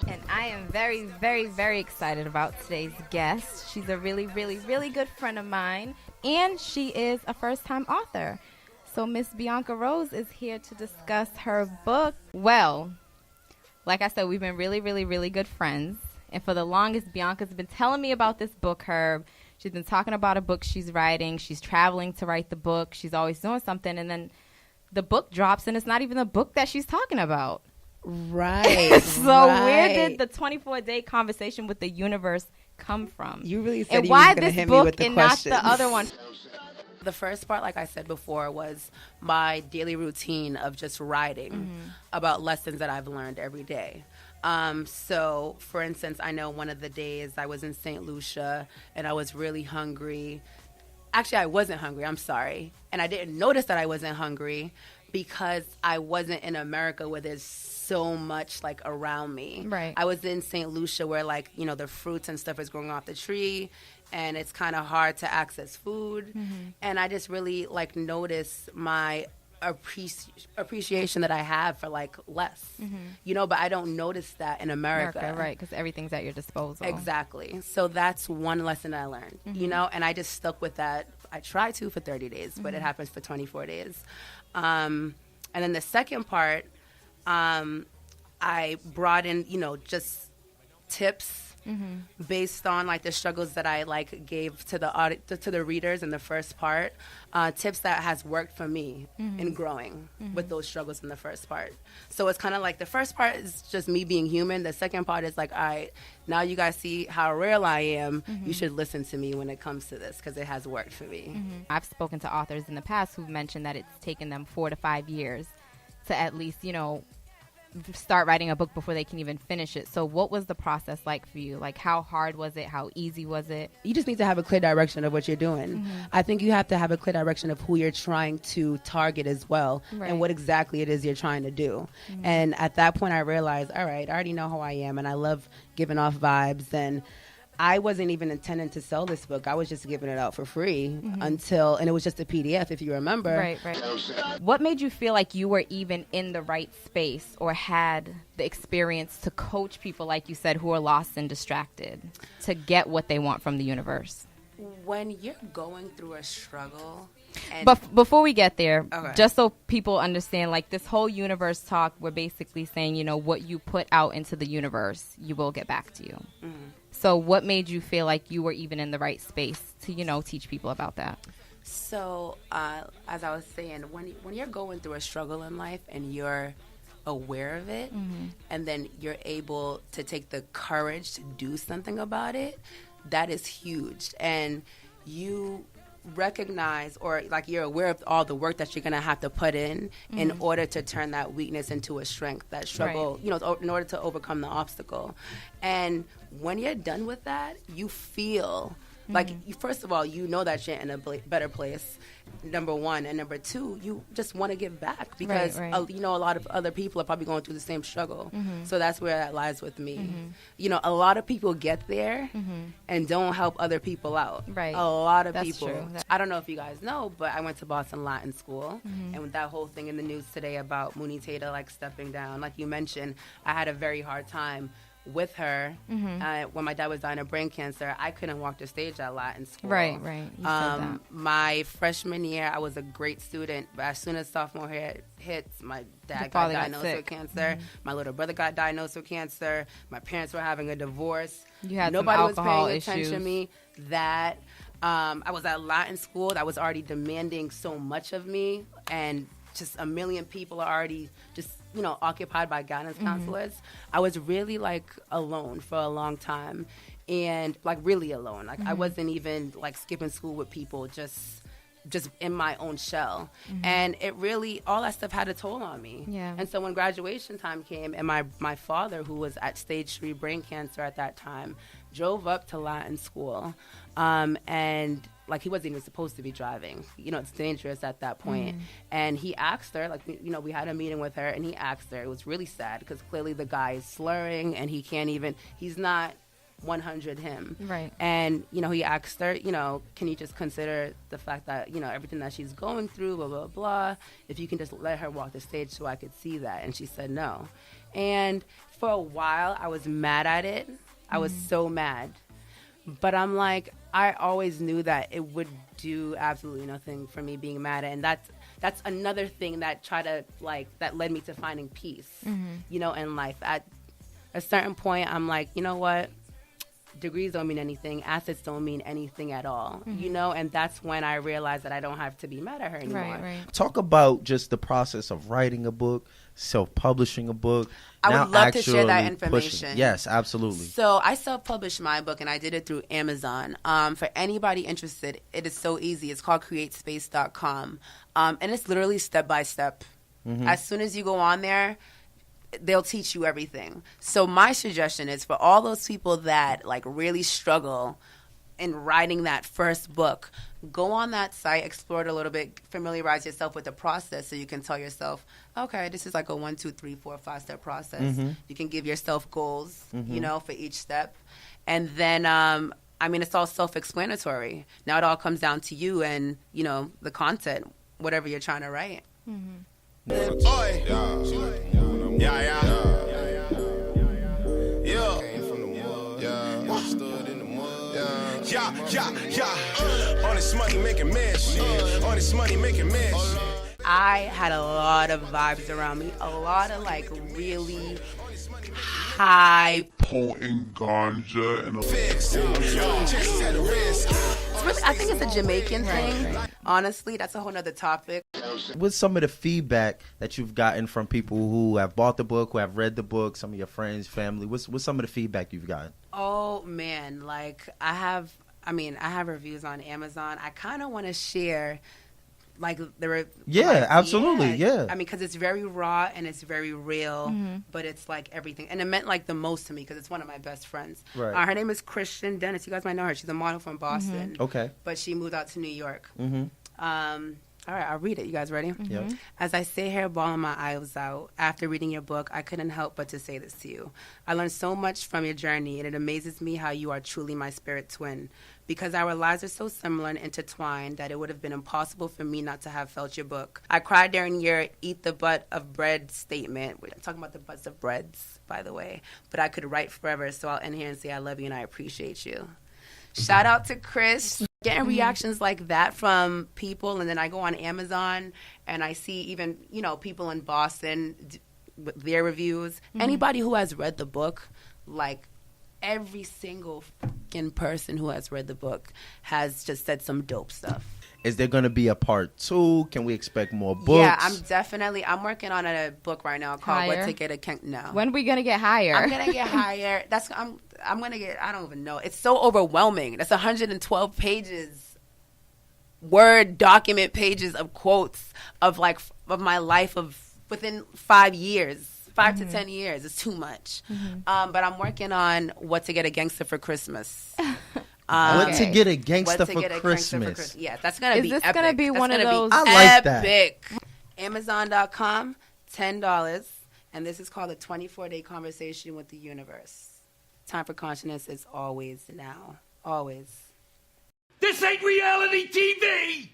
And I am very, very, very excited about today's guest. She's a really, really, really good friend of mine, and she is a first-time author. So Miss Bianca Rose is here to discuss her book. Well, like I said, we've been really, really, really good friends. And for the longest, Bianca's been telling me about this book, Herb. She's been talking about a book she's writing. She's traveling to write the book. She's always doing something. And then the book drops, and it's not even the book that she's talking about. Right. So where did the 24-day conversation with the universe come from? You really said and you why was going to this hit book me with the and questions. not the other one? The first part, like I said before, was my daily routine of just writing about lessons that I've learned every day. So, for instance, I know one of the days I was in St. Lucia and I was really hungry. Actually, I wasn't hungry. I'm sorry. And I didn't notice that I wasn't hungry because I wasn't in America where there's so much like around me. Right. I was in St. Lucia where like, you know, the fruits and stuff is growing off the tree and it's kind of hard to access food. And I just really like notice my appreciation that I have for like less, you know, but I don't notice that in America. Right, because everything's at your disposal. Exactly. So that's one lesson I learned, you know, and I just stuck with that. I tried to for 30 days, but it happens for 24 days. And then the second part, I brought in, you know, just tips based on like the struggles that I like gave to the readers in the first part, tips that has worked for me in growing with those struggles in the first part. So it's kind of like the first part is just me being human. The second part is like, all right, now you guys see how real I am. You should listen to me when it comes to this because it has worked for me. I've spoken to authors in the past who've mentioned that it's taken them 4 to 5 years to at least, you know, start writing a book before they can even finish it. So what was the process like for you? Like, how hard was it? How easy was it? You just need to have a clear direction of what you're doing. I think you have to have a clear direction of who you're trying to target as well, and what exactly it is you're trying to do. And at that point I realized, all right, I already know who I am and I love giving off vibes, and I wasn't even intending to sell this book. I was just giving it out for free and it was just a PDF, if you remember. Right. What made you feel like you were even in the right space or had the experience to coach people, like you said, who are lost and distracted to get what they want from the universe? When you're going through a struggle. But before we get there, just so people understand, like this whole universe talk, we're basically saying, you know, what you put out into the universe, you will get back to you. So what made you feel like you were even in the right space to, you know, teach people about that? So as I was saying, when you're going through a struggle in life and you're aware of it, and then you're able to take the courage to do something about it, that is huge. And you recognize, or like you're aware of all the work that you're going to have to put in order to turn that weakness into a strength, that struggle, you know, in order to overcome the obstacle. And when you're done with that, you feel like, first of all, you know that you're in a better place, number one. And number two, you just want to give back because, you know, a lot of other people are probably going through the same struggle. So that's where that lies with me. You know, a lot of people get there and don't help other people out. Right. A lot of That's people. true. I don't know if you guys know, but I went to Boston Latin School. And with that whole thing in the news today about Mooney Taylor, like, stepping down, like you mentioned, I had a very hard time with her when my dad was dying of brain cancer. I couldn't walk the stage at Latin school. Right. You said that. My freshman year, I was a great student, but as soon as sophomore year hits, my dad got diagnosed with cancer. My little brother got diagnosed with cancer. My parents were having a divorce. You had Nobody some was alcohol paying issues. attention to me. That I was at Latin school that was already demanding so much of me, and just a million people are already just, you know, occupied by guidance counselors. I was really like alone for a long time, and like really alone. Like I wasn't even like skipping school with people, just in my own shell. And it really, all that stuff had a toll on me. And so when graduation time came, and my father, who was at stage 3 brain cancer at that time, drove up to Latin school, and like he wasn't even supposed to be driving. You know, it's dangerous at that point. And he asked her, like, you know, we had a meeting with her, and he asked her. It was really sad because clearly the guy is slurring, and he's not 100 him. Right. And, you know, he asked her, you know, can you just consider the fact that, you know, everything that she's going through, blah, blah, blah, if you can just let her walk the stage so I could see that. And she said no. And for a while, I was mad at it. I was so mad. But I'm like, I always knew that it would do absolutely nothing for me being mad at it. And that's another thing that that led me to finding peace, you know, in life. At a certain point, I'm like, you know what? Degrees don't mean anything. Assets don't mean anything at all, you know? And that's when I realized that I don't have to be mad at her anymore. Right. Talk about just the process of writing a book, self-publishing a book. I would love to share that actually information. pushing. Yes, absolutely. So I self-published my book, and I did it through Amazon. For anybody interested, it is so easy. It's called createspace.com. And it's literally step-by-step. As soon as you go on there, they'll teach you everything. So my suggestion is for all those people that like really struggle in writing that first book, go on that site, explore it a little bit, familiarize yourself with the process so you can tell yourself, okay, this is like a 1, 2, 3, 4, 5-step process. You can give yourself goals, you know, for each step. And then, I mean, it's all self-explanatory. Now it all comes down to you and, you know, the content, whatever you're trying to write. Honest money making mess. Honest money making mess. I had a lot of vibes around me, a lot of like really high potent ganja and I think it's a Jamaican thing. Honestly, that's a whole nother topic. What's some of the feedback that you've gotten from people who have bought the book, who have read the book, some of your friends, family? What's some of the feedback you've gotten? Oh man, like I have reviews on Amazon. I kind of want to share like absolutely. Yeah. I mean, because it's very raw and it's very real, but it's like everything. And it meant like the most to me because it's one of my best friends. Right. Her name is Christian Dennis. You guys might know her. She's a model from Boston. Okay. But she moved out to New York. All right, I'll read it. You guys ready? Yep. As I sit here bawling my eyes out, after reading your book, I couldn't help but to say this to you. I learned so much from your journey, and it amazes me how you are truly my spirit twin. Because our lives are so similar and intertwined that it would have been impossible for me not to have felt your book. I cried during your eat the butt of bread statement. We're talking about the butts of breads, by the way. But I could write forever, so I'll end here and say I love you and I appreciate you. Shout out to Chris. Getting reactions like that from people, and then I go on Amazon and I see even, you know, people in Boston with their reviews. Anybody who has read the book, like every single fucking person who has read the book has just said some dope stuff. Is there going to be a part 2? Can we expect more books? Yeah, I'm working on a book right now called Higher? What to Get a No. When are we going to get higher? I'm going to get higher. I'm going to get, I don't even know. It's so overwhelming. That's 112 pages, Word document pages of quotes of my life of within 5 years. 5 to 10 years. It's too much. But I'm working on What to Get a Gangster for Christmas. What to Get a Gangster What to for Get a Christmas. Gangster for Yeah, that's going to be Is this epic. gonna be That's one of gonna be those- I like that. epic. Amazon.com, $10. And this is called a 24-day conversation with the universe. Time for consciousness is always now. Always. This ain't reality TV!